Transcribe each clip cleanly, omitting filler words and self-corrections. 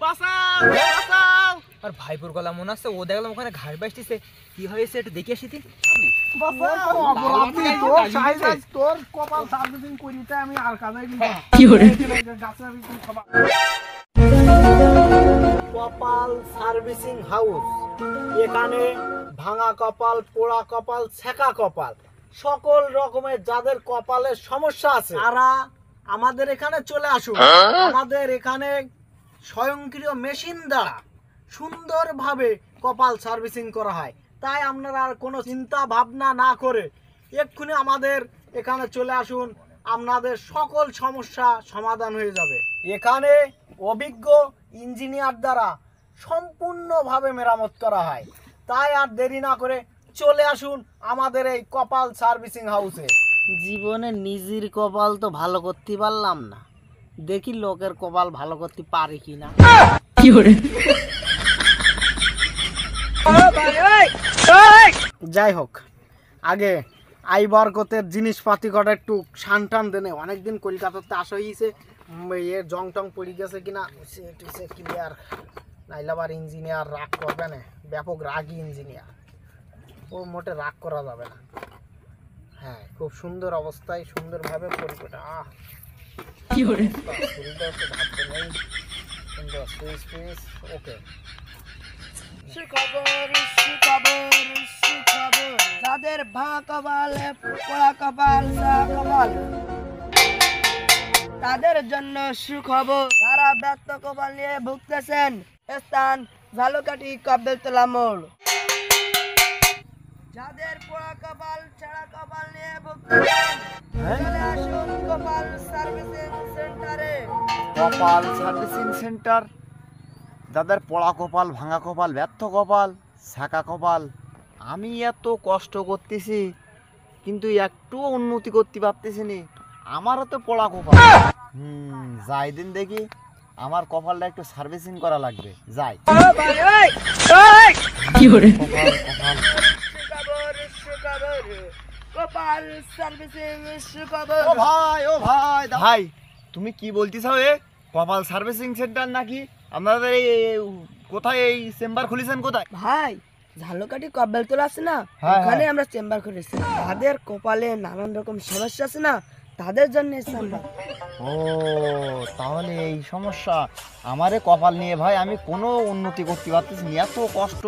বাঁচাও বাঁচাও। আর ভাইপুর গলা মনে আছে, ও দেখলাম ওখানে ঘাস বাসতিছে, কি হয়েছে একটু দেখে আসি। তোর কপাল সার্ভিসিং করিতে আমি আর কাজে কপাল সার্ভিসিং হাউস। এখানে ভাঙা কপাল, পোড়া কপাল, ছেঁকা কপাল, সকল রকমের যাদের কপালের সমস্যা আছে তারা আমাদের এখানে চলে আসুন। আমাদের এখানে স্বয়ংক্রিয় মেশিন দ্বারা সুন্দরভাবে কপাল সার্ভিসিং করা হয়। তাই আপনারা আর কোনো চিন্তা ভাবনা না করে এক্ষুনি আমাদের এখানে চলে আসুন, আপনাদের সকল সমস্যা সমাধান হয়ে যাবে। এখানে অভিজ্ঞ ইঞ্জিনিয়ার দ্বারা সম্পূর্ণভাবে মেরামত করা হয়। তাই আর দেরি না করে চলে আসুন আমাদের এই কপাল সার্ভিসিং হাউসে। জীবনে নিজের কপাল তো ভালো করতে পারলাম না, দেখি লোকের কপাল ভালো করতে পারি কিনা। যাই হোক, আগে আই বরকতের জিনিসপাতি কটা একটু শান টান দেনে। অনেকদিন কলকাতাতে আসা হয়েছে, এর জং টং পড়ে গেছে কিনা সে ক্লিয়ার, নাইলে আবার ইঞ্জিনিয়ার রাগ করবে না। ব্যাপক রাগি ইঞ্জিনিয়ার, ও মোটে রাগ করা যাবে না। হ্যাঁ, খুব সুন্দর অবস্থায় সুন্দরভাবে পরিকটা ওকে। যাদের ভাঙা কপাল, পোড়া কপাল, কপাল, তাদের জন্য সুখবর। যারা ব্যর্থ কপাল নিয়ে ভুগতেছেন, স্থান ঝালকাঠি কব্বেলতলা মোড়। যাদের পোড়া কপাল, ছেঁড়া কপাল নিয়ে ভুগতেছেন, চলে আসুন কপাল সার্ভিসিং সেন্টারে। কপাল সার্ভিসিং সেন্টার। যাদের পোড়া কপাল, ভাঙা কপাল, ব্যর্থ কপাল, ছাঁকা কপাল, আমি এত কষ্ট করতেছি কিন্তু একটু উন্নতি করতে পারতেছি না। আমারও তো পোড়া কপাল। যাই দিন দেখি আমার কপালটা একটু সার্ভিসিং করা লাগবে। যাই কপাল সার্ভিসিং সুখবর। ও ভাই, ও ভাই, ভাই তুমি কি বলতে চাও? এ কপাল সার্ভিসিং সেন্টার নাকি? আপনাদের এই কোথায় এই চেম্বার খুলেছেন কোথায়? ভাই, ঝালকাঠি কব্বেলতলা আছে না, হ্যাঁ, ওখানে হ্যাঁ। আমরা চেম্বার করেছি। তাদের কপালে নানান রকম সমস্যা আছে না, তাদের জন্য চেম্বার। ও তাহলে এই সমস্যা। আমারে কপাল নিয়ে ভাই আমি কোনো উন্নতি করতে পারতেছি না। এত কষ্ট,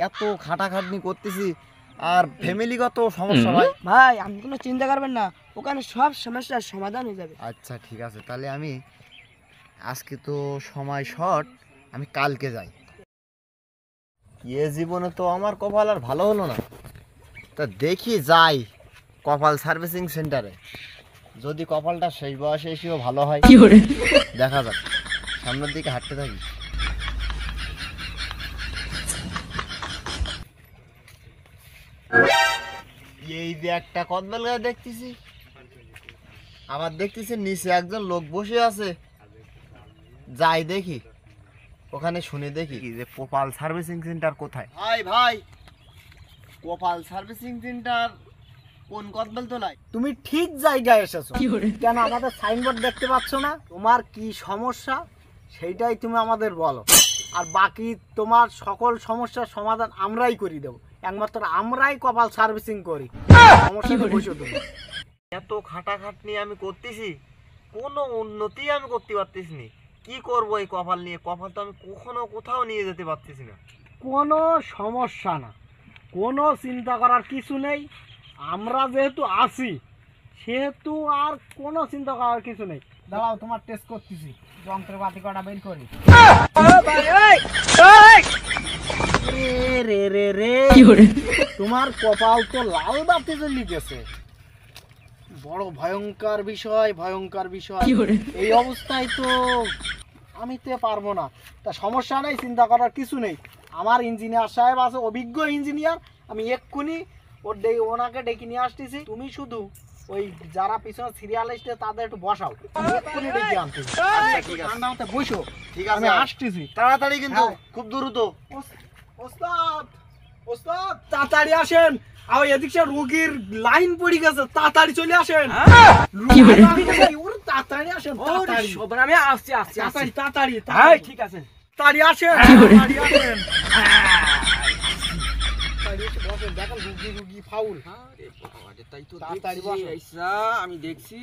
এত খাটাখাটনি করতেছি, আর ফ্যামিলিগত সমস্যা ভাই। ভাই, আপনি কোনো চিন্তা করবেন না, ওখানে সব সমস্যার সমাধান হয়ে যাবে। আচ্ছা ঠিক আছে, তাহলে আমি আজকে তো সময় শর্ট, আমি কালকে যাই। এ জীবনে তো আমার কপাল আর ভালো হলো না, তা দেখি যাই কপাল সার্ভিসিং সেন্টারে। যদি কপালটা শেষ বয়সে এসেও ভালো হয়, দেখা যাক। সামনের দিকে হাঁটতে থাকি। এই যে একটা কদবেল গাছ দেখতেছি, আবার দেখতেছি নিচে একজন লোক বসে আছে। যাই দেখি ওখানে, শুনে দেখি যে কপাল সার্ভিসিং সেন্টার কোথায়। ভাই ভাই, কপাল সার্ভিসিং সেন্টার কোন কদবেল তোলায়? তুমি ঠিক জায়গায় এসেছো। কেন আমাদের সাইনবোর্ড দেখতে পাচ্ছ না? তোমার কি সমস্যা সেইটাই তুমি আমাদের বলো, আর বাকি তোমার সকল সমস্যার সমাধান আমরাই করে দেবো। একমাত্র আমরাই কপাল সার্ভিসিং করি। সমস্যা বসো তুমি। এত খাটাখাটনি আমি করতেছি, কোনো উন্নতি আমি করতে পারতেছি না। কি করবো এই কপাল নিয়ে? কপাল তো আমি কখনো কোথাও নিয়ে যেতে পারতেছি না। কোনো সমস্যা না, কোনো চিন্তা করার কিছু নেই। আমরা যেহেতু আছি সেহেতু আর কোনো চিন্তা করার কিছু নেই। দাঁড়াও, তোমার টেস্ট করতেছি, যন্ত্রপাতি কটা বের করি। রে রে রে, তোমার কপাল তো লাল বাতি জ্বলে গেছে। বড় ভয়ঙ্কর বিষয়, ভয়ঙ্কর বিষয়। এই অবস্থায় তো আমি তো পারবো না। তা সমস্যা নেই, চিন্তা করার কিছু নেই। আমার ইঞ্জিনিয়ার সাহেব আছে, অভিজ্ঞ ইঞ্জিনিয়ার। আমি এক্ষুনি ওনাকে ডেকে নিয়ে আসতেছি। তুমি শুধু ওই যারা পিছনে সিরিয়ালিস্টে তাদের একটু বসাও, এক্ষুনি ডেকে আনতেছি। বসো, ঠিক আমি আছে, আসতেছি তাড়াতাড়ি কিন্তু, হ্যাঁ। খুব দ্রুত। ওস্তাদ, ওস্তাদ তাড়াতাড়ি আসেন। আর এদিকে রোগীর লাইন পড়ে গেছে, তাড়াতাড়ি চলে আসেন। তাড়াতাড়ি আসেন, তাড়াতাড়ি। আমি আসছি আসছি তাড়াতাড়ি তাড়াতাড়ি। হ্যাঁ ঠিক আছে। তাড়াতাড়ি আসেন, তাড়াতাড়ি আসেন। তাড়াতাড়ি এসে বসেন, দেখেন রুগী ফাউল। আরে বাবা রে, তাই তো তাড়াতাড়ি দেখছি, বসো। আইসা আমি দেখছি।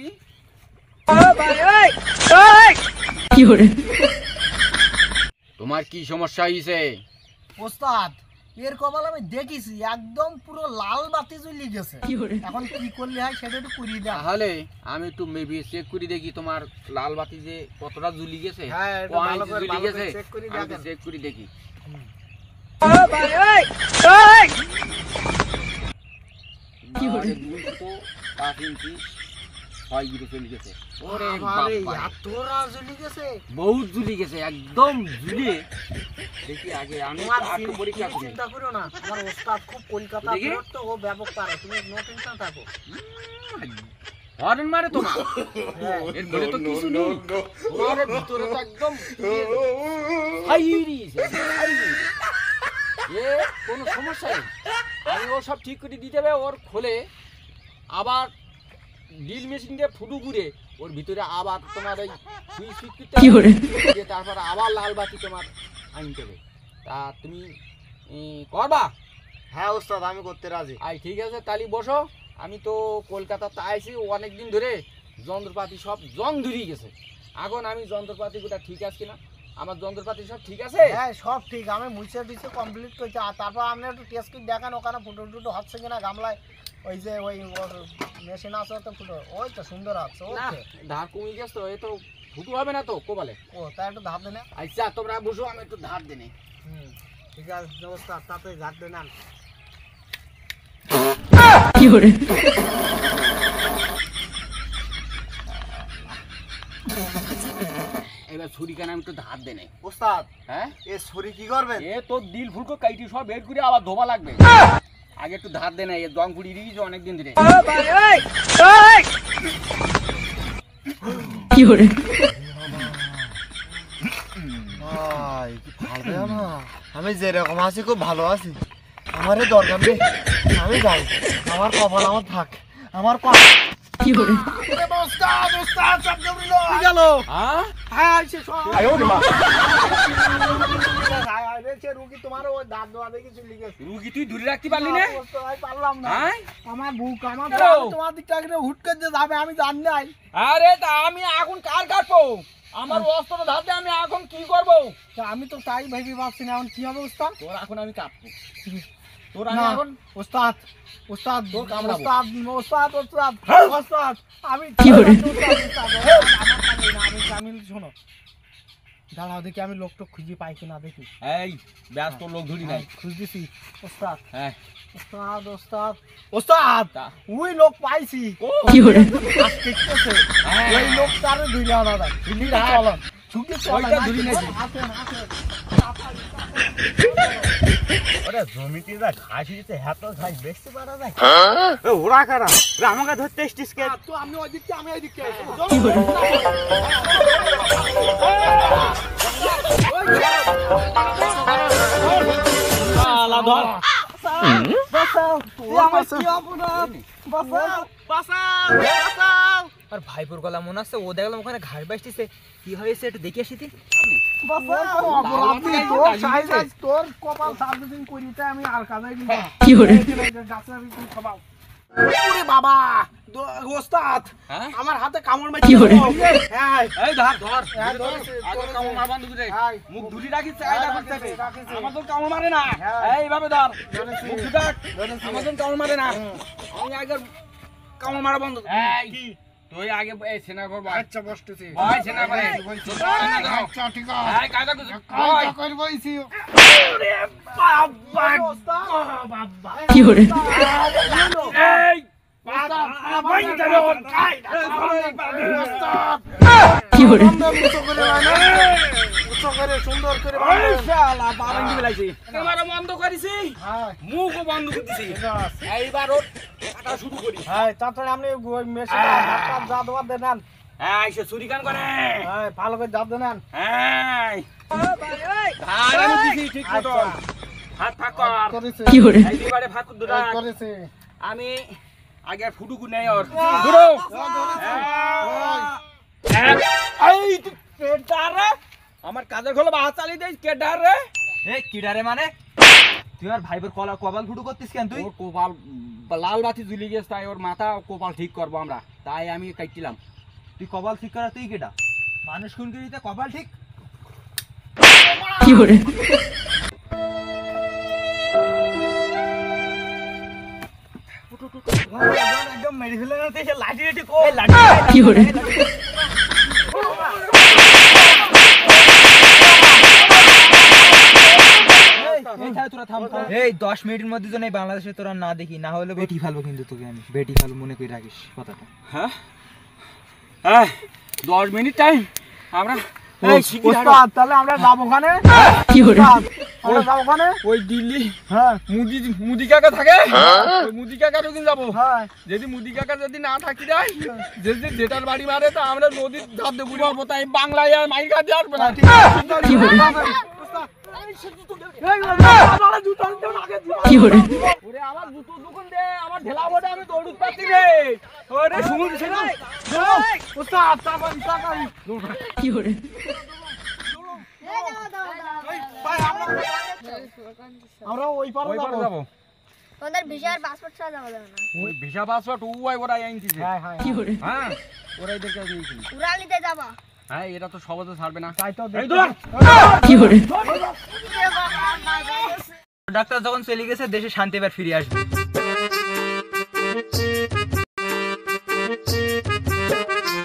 তোমার কি সমস্যা হইছে? ওস্তাদ, এর কপাল আমি দেখেছি একদম পুরো লাল বাতি জ্বলে গেছে। এখন কি করলে হয় সেটা একটু করিয়ে দাও। তাহলে আমি একটু মেবি চেক করে দেখি তোমার লাল বাতি যে কতটা জ্বলি গেছে। হ্যাঁ, একটু কয় ভালো ইঞ্চি করে জ্বলি গেছে চেক করে আমি দেখেন। চেক করে দেখি। আরে দুই তো 5 ইঞ্চি 6 গিরে চলে গেছে। ওরে বাবারে, বাবা, এতটা জ্বলে গেছে। বহুত জ্বলি গেছে, একদম ঝুলিয়ে। দেখি আগে আমি তোমার একটু পরীক্ষা করি। চিন্তা করো না, আমার ওস্তাদ খুব কলকাতা দেখি। ফেরত তো, ও ব্যাপক পারে, তুমি নো টেনশন থাকো। হরেন মারে তোমার হ্যাঁ। এর ঘরে তো কিছু নেই। তোমার ভিতরে তো একদম হাইরিছে, হাইরিছে। এ কোনো সমস্যা নেই, আমি ও সব ঠিক করে দিতে হবে। ওর খোলে আবার ড্রিল মেশিন দিয়ে ফুটু ঘুরে ওর ভিতরে আবার তোমার ওই সুইচ ফিট করতে, তারপর আবার লাল বাতি তোমার আনতে হবে। তা তুমি করবা? হ্যাঁ ওস্তাদ, আমি করতে রাজি। আই ঠিক আছে, তাহলে বসো। আমি তো কলকাতাতে আইছি অনেক দিন ধরে, যন্ত্রপাতি সব জং ধরিয়ে গেছে। এখন আমি যন্ত্রপাতিগুলো ঠিক আছে কিনা, আমার যন্ত্রপাতি সব ঠিক আছে। হ্যাঁ, সব ঠিক, আমি মুছে দিচ্ছে কমপ্লিট করছি। আর তারপর আপনি একটু টেস্ট করে দেখেন ওখানে ফুটো টুটো হচ্ছে কিনা গামলায়। ওই যে ওই মেশিন আছে তো ফুটো, ওই তো সুন্দর আছে। না, ওকে, ধার কমে গেছে তো, এ তো ফুটু হবে না তো কোবালে। ও তাই একটু ধাপ দেন। আচ্ছা তোমরা বসো, আমি একটু ধার দেনে। ঠিক আছে, ব্যবস্থা তাতে ধাপ দেন। এবার ছুরি কেন আমি একটু ধার দেনে। ওস্তাদ, হ্যাঁ, এ ছুরি কি করবেন? এ তো দিল ফুলকো কাইটি সব বের করে আবার ধোবা লাগবে। আগে একটু ধার দেনে, এ জং ফুড়ি দিয়েছে অনেকদিন ধরে। ভাই, কি ভালো না, আমি যেরকম আছি খুব ভালো আছি। আমারে দরকার নেই, আমি যাই। আমার কপাল আমার থাক, আমার কপাল। ওস্তাদ, ওস্তাদ, সব জমিল গেল। হ্যাঁ, হ্যাঁ, সে সব সে রুগী তোমার ওই দাঁত দেওয়া দেখে চলে গেছে। রুগী তুই ধরে রাখতে পারলি না? ভাই পারলাম না। হ্যাঁ, আমার বুক, আমার কেন? তোমার দিকটা হুট করে যে যাবে আমি জানি নাই। আরে তা আমি এখন কার কাটবো? আমার অস্ত্র ধাতে আমি এখন কি করব? তা আমি তো তাই ভেবে ভাবছি না এখন কি হবে ওস্তাদ। তোর এখন আমি কাটবো, তোর না, আমি এখন ওস্তাদ, ওস্তাদ, তোর কামড়াবো। ওস্তাদ, ওস্তাদ, ওস্তাদ, ওস্তাদ, আমি আমি শোনো, দাঁড়াও দেখি আমি লোকটা খুঁজে পাই কিনা দেখি। এই ব্যস্ত লোক ধরি নাই। খুঁজতেছি ওস্তাদ, হ্যাঁ, ওস্তাদ, ওস্তাদ, ওস্তাদ, তা- ওই লোক পাইছি। হাত টিকতেছে। হ্যাঁ। ওই লোকটারে ধরে আনা যায়। চলন, ছুটে চলন। ওইটা ধরি নাকি? আসেন, আসেন। ওরে জমিতে যা ঘাস হয়েছে, হাত ঘাস বেচতে পারা যায়। হ্যাঁ? ওরা কারা? আমাকে ধরতে এসছিস কে? তো আমি ওই দিকটা, আমি ওই দিকটা। আর ভাইপুর গলা মনে আছে, ও দেখলাম ওখানে ঘাস বাসতিছে। কি হয়েছে একটু দেখে আসি। তোর কপাল সার্ভিসিং করিতে আমি আর কাজে বাবা, ওস্তাদ, হ্যাঁ, আমার হাতে কামড় মেরে হ্যাঁ, এই ধর ধর হ্যাঁ, ধরেছে, আগে ধরেছে। কামড় মারবান দুটো রে। হ্যাঁ। মুখ ধুলি রাখিস, হ্যাঁ, আইডা রাখিস, করতে রাখিস। আমার তো কামড় মারে না। হ্যাঁ। এইভাবে ধর, ধরেছে। মুখ দুটাক ধরেছে। আমার তো কামড় মারে না। আমি আগে কামড় মারা বন্ধ। এই কি? তুই আগে এই সেনা কর ভাই। আচ্ছা, বসতেছি। ভাই সেনা করে। আচ্ছা, ঠিক আছে। এই কায়দা করছিস। কাজটা করবইছি। বাবা ওস্তাদ, বাবা। এই সুন্দর করে ক্যামেরা বন্ধ করেছি, মুখও বন্ধ করে দিছি। এইবার ওর কাটা শুরু করি। হ্যাঁ, তারপরে আপনি মেশিন যা দেওয়ার দেন। হ্যাঁ, সে ছুরি কান করে। হ্যাঁ, ভালো করে যা দেন। হ্যাঁ, ধার আমি দিছি ঠিক মতো। হাত ফাঁক কর। করেছে, এইবারে ফাঁক দুটা। করেছে। আমি আগে ফুটুকু নেই ওর ঘুরো। এই তুই পেটটা রে আমার কাজের খোলা বাহার চালিয়ে দেয় কে ডার রে? এই কিডারে মানে তুই আর ভাইবোর কপাল ফুটু করতিস কেন তুই? ওর কপাল লাল বাতি জ্বলি গেছে, তাই ওর মাথা কপাল ঠিক করবো আমরা, তাই আমি কাটছিলাম। তুই কপাল ঠিক করা তুই কেডা? মানুষ খুন করিতে কপাল ঠিক? একদম মেরে ফেলে না তুই, সে লাঠি লাঠি কো। এই 10 মিনিটের মধ্যে যদি বাংলাদেশে তোরা না দেখি, না হলে বেটি ফেলবো কিন্তু তোকে আমি। বেটি ফেলবো, মনে করে রাখিস কথাটা। হ্যাঁ হ্যাঁ 10 মিনিট টাইম আমরা এই শিগগির হাঁটো। ওস্তাদ, তাহলে আমরা যাবো ওখানে। আমরা যাবো ওখানে। ওই দিল্লি হ্যাঁ মুদি কাকা থাকে, ওই মুদি কাকার ওদিন যাবো। হ্যাঁ যদি মুদি কাকা যদি না থাকি যায়, যেটার বাড়ি মারে, তো আমরা নদীর ধাপ দিয়ে ঘুরে আসবো, তাই বাংলায় আর মাইর কাছে আসবে না। ওরে আমার জুতো দোকান দে, আমার ঢেলা বটে, আমি দৌড়ুত পাচ্ছি রে। ওরে শুনুন ছেলে, ওস্তাদ, তাড়াতাড়ি, তাড়াতাড়ি। ভাই, আমরা ওই পারে ওই পারে যাবো। যাবো। তোমাদের ভিসার পাসপোর্ট ছাড়া যাওয়া যাবে না। ওই ভিসা পাসপোর্ট ওই ওরাই আনতেছে। হ্যাঁ হ্যাঁ হ্যাঁ ওরাই দেখে দিয়েছিল। উড়ালিতে যাবা। হ্যাঁ এটা তো সহজে ছাড়বে না। তাই তো এই দেখতে- ধর। ডাক্তার যখন চলে গেছে, দেশে শান্তি এবার ফিরে আসবে।